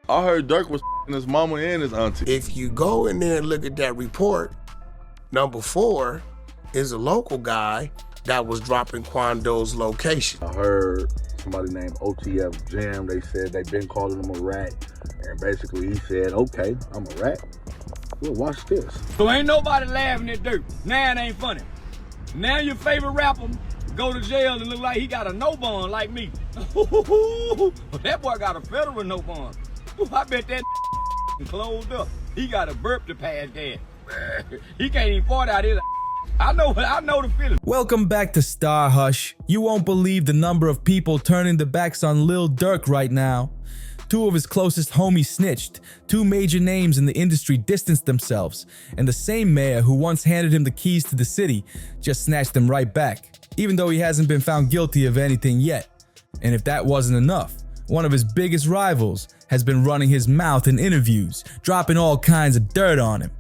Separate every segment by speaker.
Speaker 1: I heard Durk was his mama and his auntie.
Speaker 2: If you go in there and look at that report, number 4 is a local guy that was dropping Quando's location.
Speaker 3: I heard somebody named OTF Jam, they said they've been calling him a rat. And basically he said, okay, I'm a rat. Well, watch this.
Speaker 4: So ain't nobody laughing at Durk. Now it ain't funny. Now your favorite rapper go to jail and look like he got a no bond like me. That boy got a federal no bond. I bet that closed up. He got a burp to pass gas. He can't even fart out his. I know the feeling.
Speaker 5: Welcome back to StarHush. You won't believe the number of people turning their backs on Lil Durk right now. 2 of his closest homies snitched, 2 major names in the industry distanced themselves, and the same mayor who once handed him the keys to the city just snatched them right back, even though he hasn't been found guilty of anything yet. And if that wasn't enough, one of his biggest rivals has been running his mouth in interviews, dropping all kinds of dirt on him.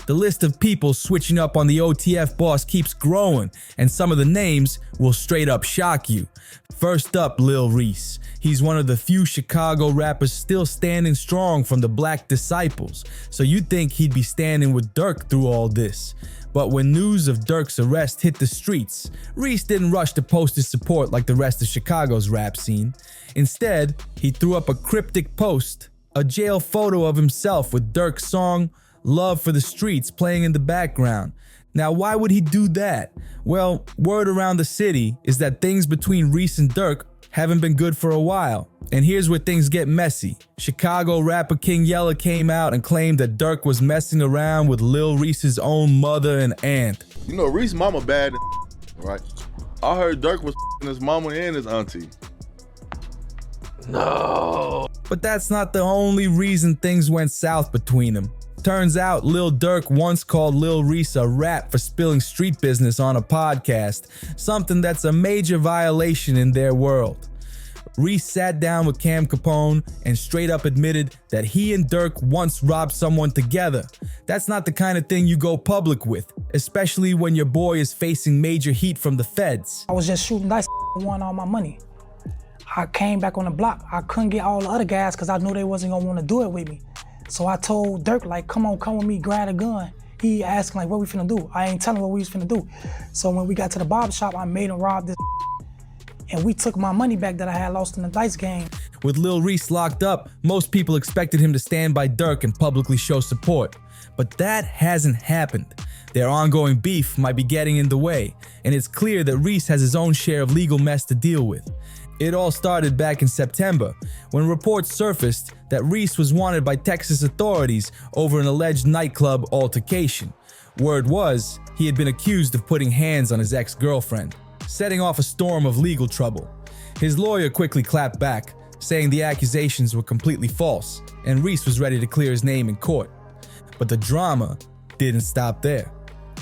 Speaker 5: The list of people switching up on the OTF boss keeps growing, and some of the names will straight up shock you. First up, Lil Reese. He's one of the few Chicago rappers still standing strong from the Black Disciples, so you'd think he'd be standing with Durk through all this. But when news of Durk's arrest hit the streets, Reese didn't rush to post his support like the rest of Chicago's rap scene. Instead, he threw up a cryptic post, a jail photo of himself with Durk's song Love for the Streets playing in the background. Now, why would he do that? Well, word around the city is that things between Reese and Durk haven't been good for a while. And here's where things get messy. Chicago rapper King Yella came out and claimed that Durk was messing around with Lil Reese's own mother and aunt.
Speaker 1: You know, Reese mama bad, right? I heard Durk was his mama and his auntie.
Speaker 2: No.
Speaker 5: But that's not the only reason things went south between them. Turns out Lil Durk once called Lil Reese a rat for spilling street business on a podcast, something that's a major violation in their world. Reese sat down with Cam Capone and straight up admitted that he and Durk once robbed someone together. That's not the kind of thing you go public with, especially when your boy is facing major heat from the feds.
Speaker 6: I was just shooting dice and won all my money. I came back on the block. I couldn't get all the other guys because I knew they wasn't gonna want to do it with me. So I told Durk, like, come with me, grab a gun. He asked like, what we finna do? I ain't telling him what we was finna do. So when we got to the barber shop, I made him rob this and we took my money back that I had lost in the dice game.
Speaker 5: With Lil Reese locked up, most people expected him to stand by Durk and publicly show support. But that hasn't happened. Their ongoing beef might be getting in the way, and it's clear that Reese has his own share of legal mess to deal with. It all started back in September, when reports surfaced that Reese was wanted by Texas authorities over an alleged nightclub altercation. Word was, he had been accused of putting hands on his ex-girlfriend, setting off a storm of legal trouble. His lawyer quickly clapped back, saying the accusations were completely false, and Reese was ready to clear his name in court. But the drama didn't stop there.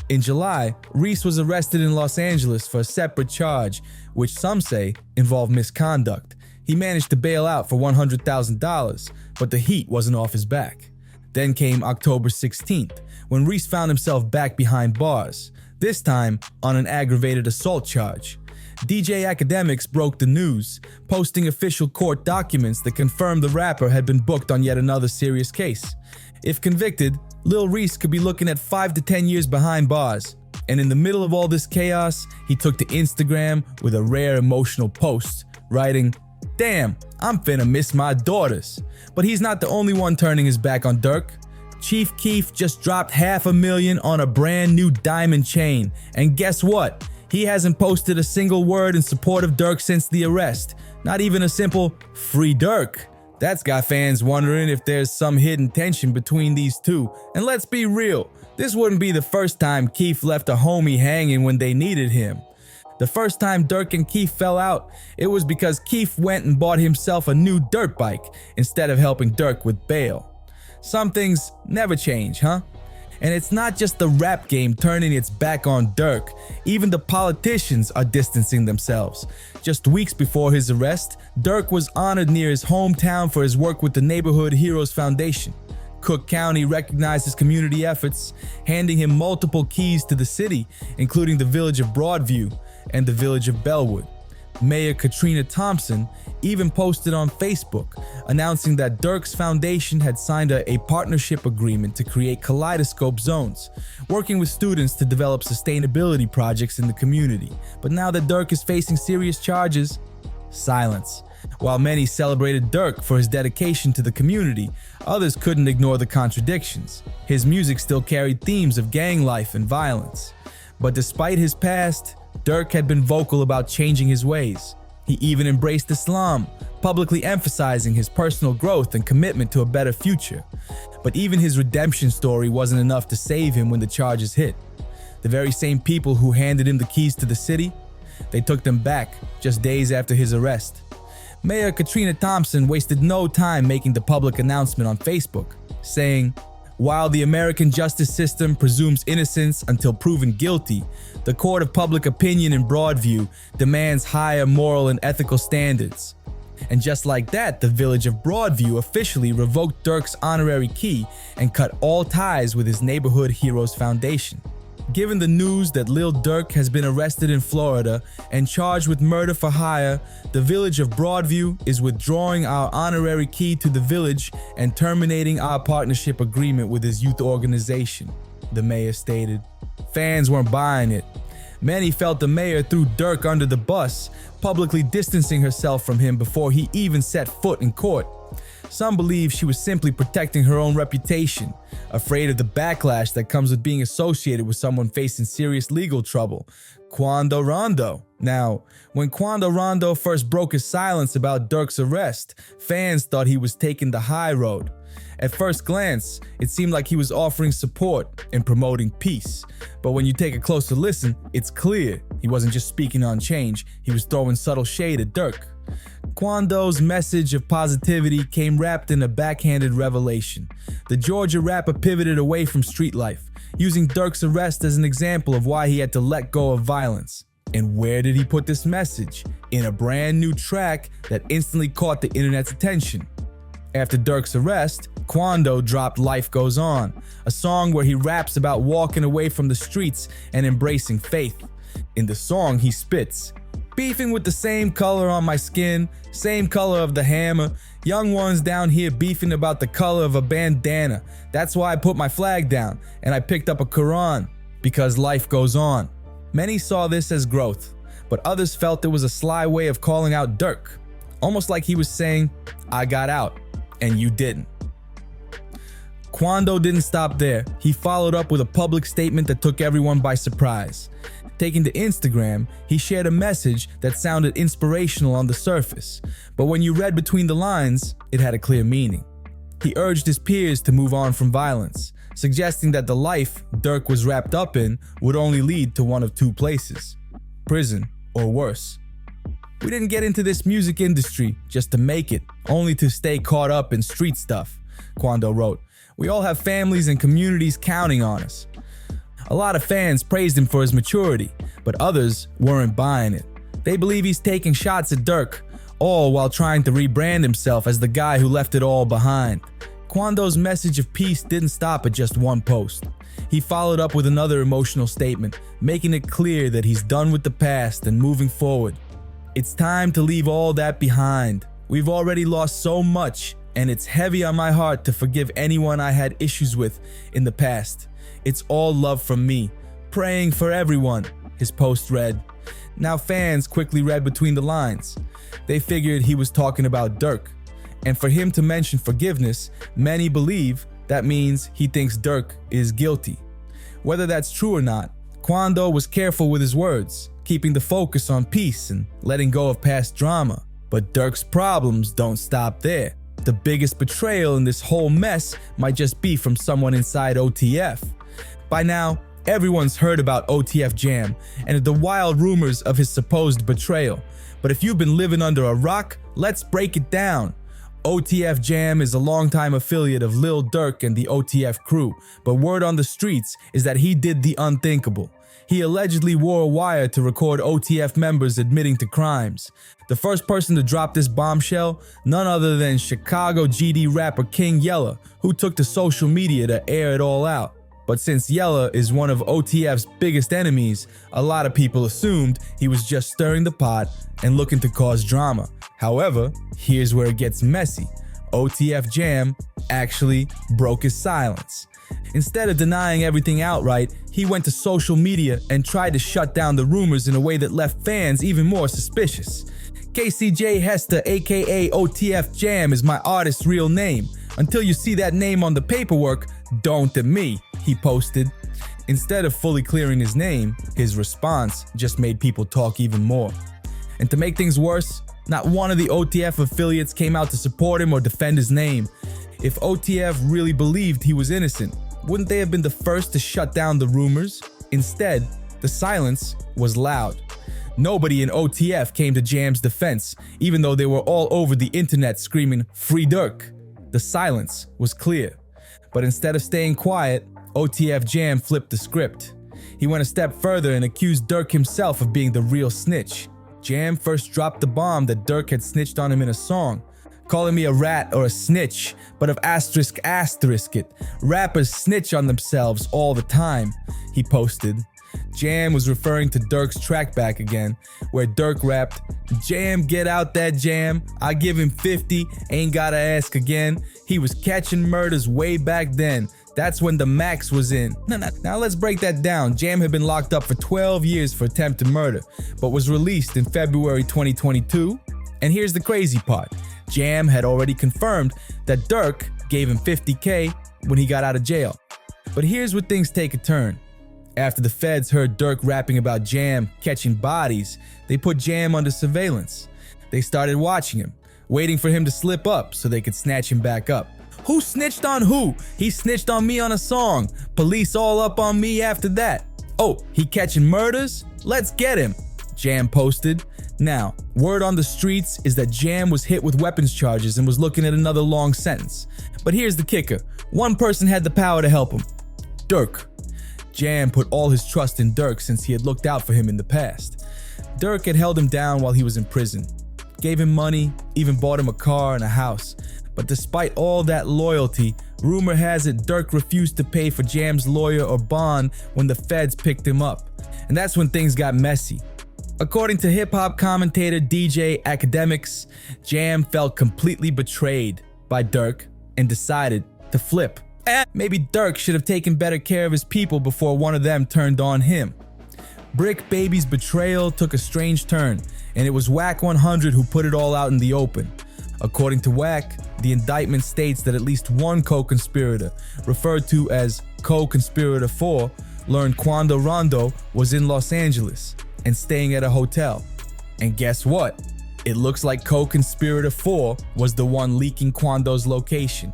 Speaker 5: In July, Reese was arrested in Los Angeles for a separate charge, which some say involved misconduct. He managed to bail out for $100,000, but the heat wasn't off his back. Then came October 16th, when Reese found himself back behind bars, this time on an aggravated assault charge. DJ Academics broke the news, posting official court documents that confirmed the rapper had been booked on yet another serious case. If convicted, Lil Reese could be looking at 5 to 10 years behind bars. And in the middle of all this chaos, he took to Instagram with a rare emotional post, writing, "Damn, I'm finna miss my daughters." But he's not the only one turning his back on Durk. Chief Keef just dropped $500,000 on a brand new diamond chain. And guess what? He hasn't posted a single word in support of Durk since the arrest. Not even a simple "Free Durk." That's got fans wondering if there's some hidden tension between these two. And let's be real, this wouldn't be the first time Keef left a homie hanging when they needed him. The first time Durk and Keef fell out, it was because Keef went and bought himself a new dirt bike instead of helping Durk with bail. Some things never change, huh? And it's not just the rap game turning its back on Durk. Even the politicians are distancing themselves. Just weeks before his arrest, Durk was honored near his hometown for his work with the Neighborhood Heroes Foundation. Cook County recognized his community efforts, handing him multiple keys to the city, including the village of Broadview and the village of Bellwood. Mayor Katrina Thompson even posted on Facebook announcing that Durk's foundation had signed a partnership agreement to create kaleidoscope zones, working with students to develop sustainability projects in the community. But now that Durk is facing serious charges, silence. While many celebrated Durk for his dedication to the community, others couldn't ignore the contradictions. His music still carried themes of gang life and violence. But despite his past, Durk had been vocal about changing his ways. He even embraced Islam, publicly emphasizing his personal growth and commitment to a better future. But even his redemption story wasn't enough to save him when the charges hit. The very same people who handed him the keys to the city, they took them back just days after his arrest. Mayor Katrina Thompson wasted no time making the public announcement on Facebook, saying, "While the American justice system presumes innocence until proven guilty, the court of public opinion in Broadview demands higher moral and ethical standards." And just like that, the village of Broadview officially revoked Durk's honorary key and cut all ties with his Neighborhood Heroes Foundation. Given the news that Lil Durk has been arrested in Florida and charged with murder for hire, the village of Broadview is withdrawing our honorary key to the village and terminating our partnership agreement with his youth organization, the mayor stated. Fans weren't buying it. Many felt the mayor threw Durk under the bus, publicly distancing herself from him before he even set foot in court. Some believe she was simply protecting her own reputation, afraid of the backlash that comes with being associated with someone facing serious legal trouble, Quando Rondo. Now, when Quando Rondo first broke his silence about Durk's arrest, fans thought he was taking the high road. At first glance, it seemed like he was offering support and promoting peace. But when you take a closer listen, it's clear he wasn't just speaking on change, he was throwing subtle shade at Durk. Quando's message of positivity came wrapped in a backhanded revelation. The Georgia rapper pivoted away from street life, using Durk's arrest as an example of why he had to let go of violence. And where did he put this message? In a brand new track that instantly caught the internet's attention. After Durk's arrest, Quando dropped Life Goes On, a song where he raps about walking away from the streets and embracing faith. In the song, he spits, "Beefing with the same color on my skin, same color of the hammer. Young ones down here beefing about the color of a bandana. That's why I put my flag down and I picked up a Quran, because life goes on." Many saw this as growth, but others felt it was a sly way of calling out Durk, almost like he was saying, "I got out and you didn't." Quando didn't stop there. He followed up with a public statement that took everyone by surprise. Taking to Instagram, he shared a message that sounded inspirational on the surface, but when you read between the lines, it had a clear meaning. He urged his peers to move on from violence, suggesting that the life Durk was wrapped up in would only lead to one of two places: prison or worse. "We didn't get into this music industry just to make it, only to stay caught up in street stuff," Quando wrote. "We all have families and communities counting on us." A lot of fans praised him for his maturity, but others weren't buying it. They believe he's taking shots at Durk, all while trying to rebrand himself as the guy who left it all behind. Quando's message of peace didn't stop at just one post. He followed up with another emotional statement, making it clear that he's done with the past and moving forward. "It's time to leave all that behind. We've already lost so much, and it's heavy on my heart to forgive anyone I had issues with in the past. It's all love from me. Praying for everyone," his post read. Now fans quickly read between the lines. They figured he was talking about Durk. And for him to mention forgiveness, many believe that means he thinks Durk is guilty. Whether that's true or not, Quando was careful with his words, keeping the focus on peace and letting go of past drama. But Durk's problems don't stop there. The biggest betrayal in this whole mess might just be from someone inside OTF. By now, everyone's heard about OTF Jam and the wild rumors of his supposed betrayal. But if you've been living under a rock, let's break it down. OTF Jam is a longtime affiliate of Lil Durk and the OTF crew, but word on the streets is that he did the unthinkable. He allegedly wore a wire to record OTF members admitting to crimes. The first person to drop this bombshell, none other than Chicago GD rapper King Yella, who took to social media to air it all out. But since Yella is one of OTF's biggest enemies, a lot of people assumed he was just stirring the pot and looking to cause drama. However, here's where it gets messy. OTF Jam actually broke his silence. Instead of denying everything outright, he went to social media and tried to shut down the rumors in a way that left fans even more suspicious. KCJ Hester aka OTF Jam is my artist's real name. Until you see that name on the paperwork, don't at me, he posted. Instead of fully clearing his name, his response just made people talk even more. And to make things worse, not one of the OTF affiliates came out to support him or defend his name. If OTF really believed he was innocent, wouldn't they have been the first to shut down the rumors? Instead, the silence was loud. Nobody in OTF came to Jam's defense, even though they were all over the internet screaming, "Free Durk." The silence was clear. But instead of staying quiet, OTF Jam flipped the script. He went a step further and accused Durk himself of being the real snitch. Jam first dropped the bomb that Durk had snitched on him in a song. Calling me a rat or a snitch, but of asterisk it. Rappers snitch on themselves all the time, he posted. Jam was referring to Durk's track back again, where Durk rapped, "Jam, get out that jam. I give him 50, ain't gotta ask again. He was catching murders way back then. That's when the max was in." Now let's break that down. Jam had been locked up for 12 years for attempted murder, but was released in February 2022. And here's the crazy part. Jam had already confirmed that Durk gave him 50K when he got out of jail. But here's where things take a turn. After the feds heard Durk rapping about Jam catching bodies, they put Jam under surveillance. They started watching him, waiting for him to slip up so they could snatch him back up. Who snitched on who? He snitched on me on a song. Police all up on me after that. Oh, he catching murders? Let's get him, Jam posted. Now, word on the streets is that Jam was hit with weapons charges and was looking at another long sentence. But here's the kicker. One person had the power to help him. Durk. Jam put all his trust in Durk since he had looked out for him in the past. Durk had held him down while he was in prison, gave him money, even bought him a car and a house. But despite all that loyalty, rumor has it Durk refused to pay for Jam's lawyer or bond when the feds picked him up. And that's when things got messy. According to hip-hop commentator DJ Academics, Jam felt completely betrayed by Durk and decided to flip. Maybe Durk should have taken better care of his people before one of them turned on him. Brick Baby's betrayal took a strange turn, and it was Wack 100 who put it all out in the open. According to Wack, the indictment states that at least one co-conspirator, referred to as Co-Conspirator 4, learned Quando Rondo was in Los Angeles and staying at a hotel. And guess what? It looks like Co-Conspirator 4 was the one leaking Quando's location.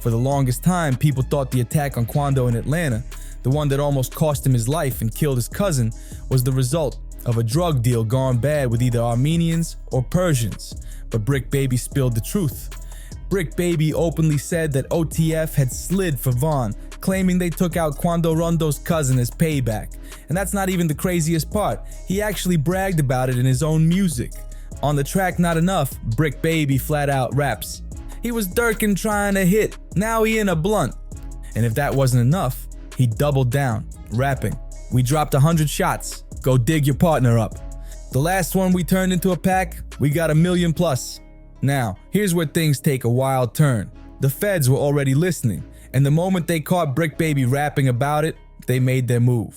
Speaker 5: For the longest time, people thought the attack on Quando in Atlanta, the one that almost cost him his life and killed his cousin, was the result of a drug deal gone bad with either Armenians or Persians. But Brick Baby spilled the truth. Brick Baby openly said that OTF had slid for Vaughn, claiming they took out Quando Rondo's cousin as payback. And that's not even the craziest part. He actually bragged about it in his own music. On the track Not Enough, Brick Baby flat out raps, "He was Durkin trying to hit, now he in a blunt." And if that wasn't enough, he doubled down, rapping, "We dropped 100 shots, go dig your partner up." The last one we turned into a pack, we got 1 million plus. Now, here's where things take a wild turn. The feds were already listening, and the moment they caught Brick Baby rapping about it, they made their move.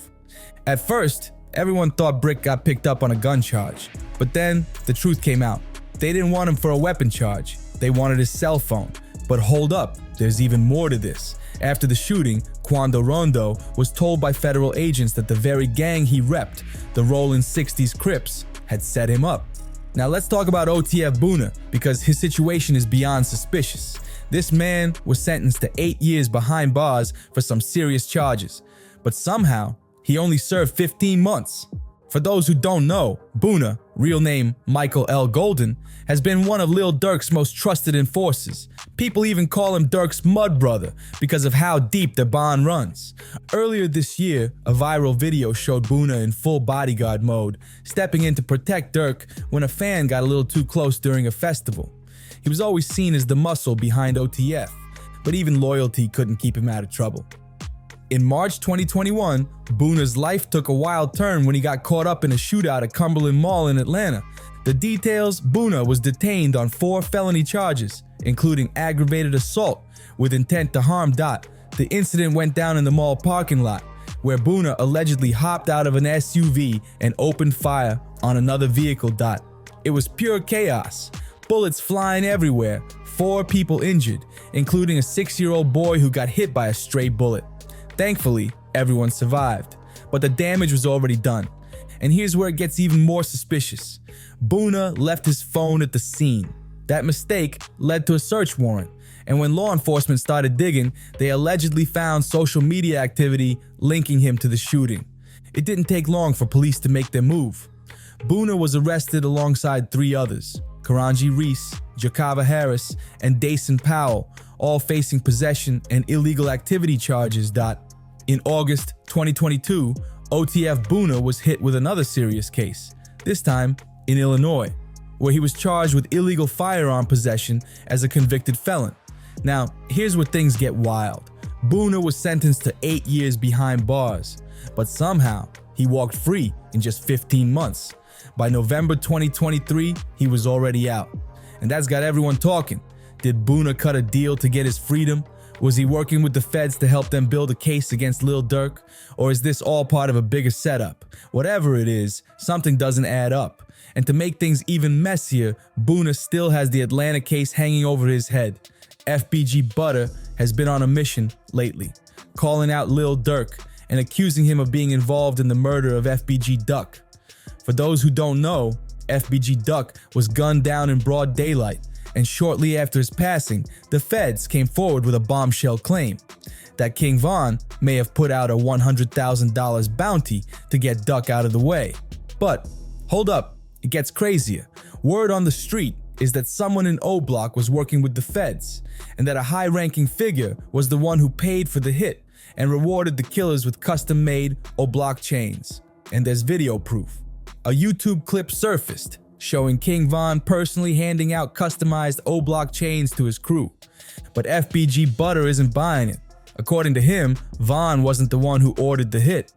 Speaker 5: At first, everyone thought Brick got picked up on a gun charge, but then the truth came out. They didn't want him for a weapon charge, they wanted his cell phone. But hold up, there's even more to this. After the shooting, Quando Rondo was told by federal agents that the very gang he repped, the Rollin' 60s Crips, had set him up. Now let's talk about OTF Boona, because his situation is beyond suspicious. This man was sentenced to 8 years behind bars for some serious charges, but somehow he only served 15 months. For those who don't know, Boona, real name Michael L. Golden, has been one of Lil Durk's most trusted enforcers. People even call him Durk's mud brother because of how deep their bond runs. Earlier this year, a viral video showed Boona in full bodyguard mode, stepping in to protect Durk when a fan got a little too close during a festival. He was always seen as the muscle behind OTF, but even loyalty couldn't keep him out of trouble. In March 2021, Boona's life took a wild turn when he got caught up in a shootout at Cumberland Mall in Atlanta. The details: Boona was detained on 4 felony charges, including aggravated assault with intent to harm. The incident went down in the mall parking lot, where Boona allegedly hopped out of an SUV and opened fire on another vehicle. It was pure chaos. Bullets flying everywhere, 4 people injured, including a 6-year-old boy who got hit by a stray bullet. Thankfully, everyone survived, but the damage was already done. And here's where it gets even more suspicious. Boona left his phone at the scene. That mistake led to a search warrant, and when law enforcement started digging, they allegedly found social media activity linking him to the shooting. It didn't take long for police to make their move. Boona was arrested alongside 3 others, Karanji Reese, Jakava Harris, and Dason Powell, all facing possession and illegal activity charges. In August 2022, OTF Boona was hit with another serious case, this time in Illinois, where he was charged with illegal firearm possession as a convicted felon. Now, here's where things get wild. Boona was sentenced to 8 years behind bars, but somehow he walked free in just 15 months. By November 2023, he was already out. And that's got everyone talking. Did Boona cut a deal to get his freedom? Was he working with the feds to help them build a case against Lil Durk? Or is this all part of a bigger setup? Whatever it is, something doesn't add up. And to make things even messier, Boona still has the Atlanta case hanging over his head. FBG Butter has been on a mission lately, calling out Lil Durk and accusing him of being involved in the murder of FBG Duck. For those who don't know, FBG Duck was gunned down in broad daylight, and shortly after his passing, the feds came forward with a bombshell claim that King Von may have put out a $100,000 bounty to get Duck out of the way. But hold up, it gets crazier. Word on the street is that someone in O Block was working with the feds, and that a high-ranking figure was the one who paid for the hit and rewarded the killers with custom-made O Block chains. And there's video proof. A YouTube clip surfaced showing King Von personally handing out customized O Block chains to his crew. But FBG Butter isn't buying it. According to him, Von wasn't the one who ordered the hit.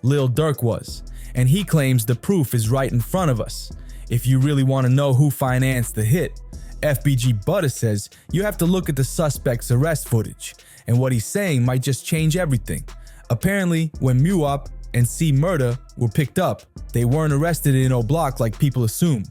Speaker 5: Lil Durk was, and he claims the proof is right in front of us. If you really want to know who financed the hit, FBG Butter says you have to look at the suspect's arrest footage, and what he's saying might just change everything. Apparently, when Muop and C Murder were picked up, they weren't arrested in O Block like people assumed.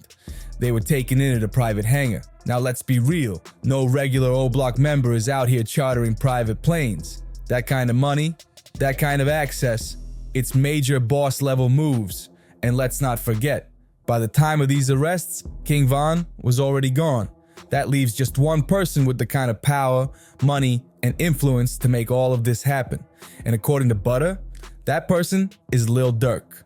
Speaker 5: They were taken in at a private hangar. Now let's be real, no regular O Block member is out here chartering private planes. That kind of money, that kind of access, it's major boss level moves. And let's not forget, by the time of these arrests, King Von was already gone. That leaves just one person with the kind of power, money, and influence to make all of this happen. And according to Butter, that person is Lil Durk.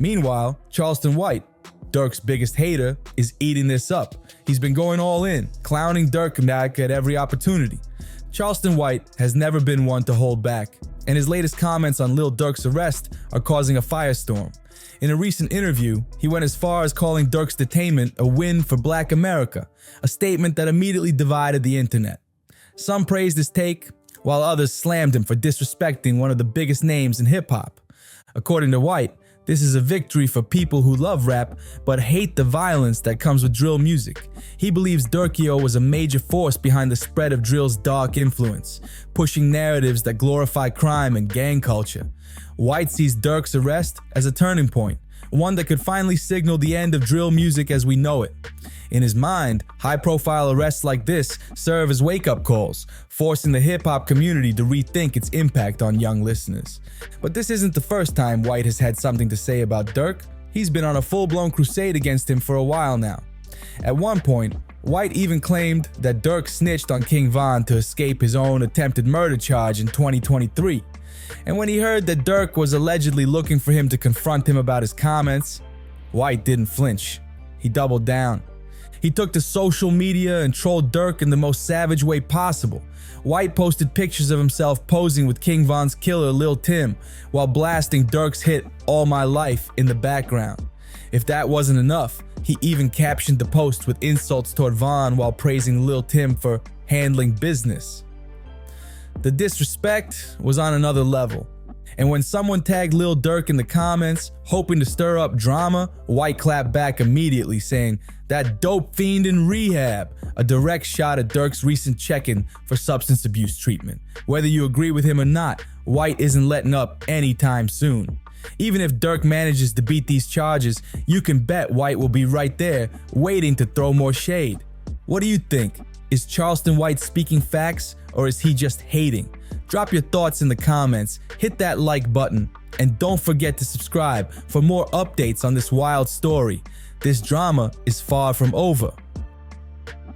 Speaker 5: Meanwhile, Charleston White, Durk's biggest hater, is eating this up. He's been going all in, clowning Durk back at every opportunity. Charleston White has never been one to hold back, and his latest comments on Lil Durk's arrest are causing a firestorm. In a recent interview, he went as far as calling Durk's detainment a win for Black America, a statement that immediately divided the internet. Some praised his take, while others slammed him for disrespecting one of the biggest names in hip-hop. According to White, this is a victory for people who love rap but hate the violence that comes with drill music. He believes Durkio was a major force behind the spread of drill's dark influence, pushing narratives that glorify crime and gang culture. White sees Durk's arrest as a turning point, one that could finally signal the end of drill music as we know it. In his mind, high-profile arrests like this serve as wake-up calls, forcing the hip-hop community to rethink its impact on young listeners. But this isn't the first time White has had something to say about Durk. He's been on a full-blown crusade against him for a while now. At one point, White even claimed that Durk snitched on King Von to escape his own attempted murder charge in 2023. And when he heard that Durk was allegedly looking for him to confront him about his comments, White didn't flinch. He doubled down. He took to social media and trolled Durk in the most savage way possible. White posted pictures of himself posing with King Von's killer Lil Tim while blasting Durk's hit All My Life in the background. If that wasn't enough, he even captioned the post with insults toward Von while praising Lil Tim for handling business. The disrespect was on another level. And when someone tagged Lil Durk in the comments, hoping to stir up drama, White clapped back immediately saying, "That dope fiend in rehab," a direct shot at Durk's recent check-in for substance abuse treatment. Whether you agree with him or not, White isn't letting up anytime soon. Even if Durk manages to beat these charges, you can bet White will be right there, waiting to throw more shade. What do you think? Is Charleston White speaking facts, or is he just hating? Drop your thoughts in the comments, hit that like button, and don't forget to subscribe for more updates on this wild story. This drama is far from over.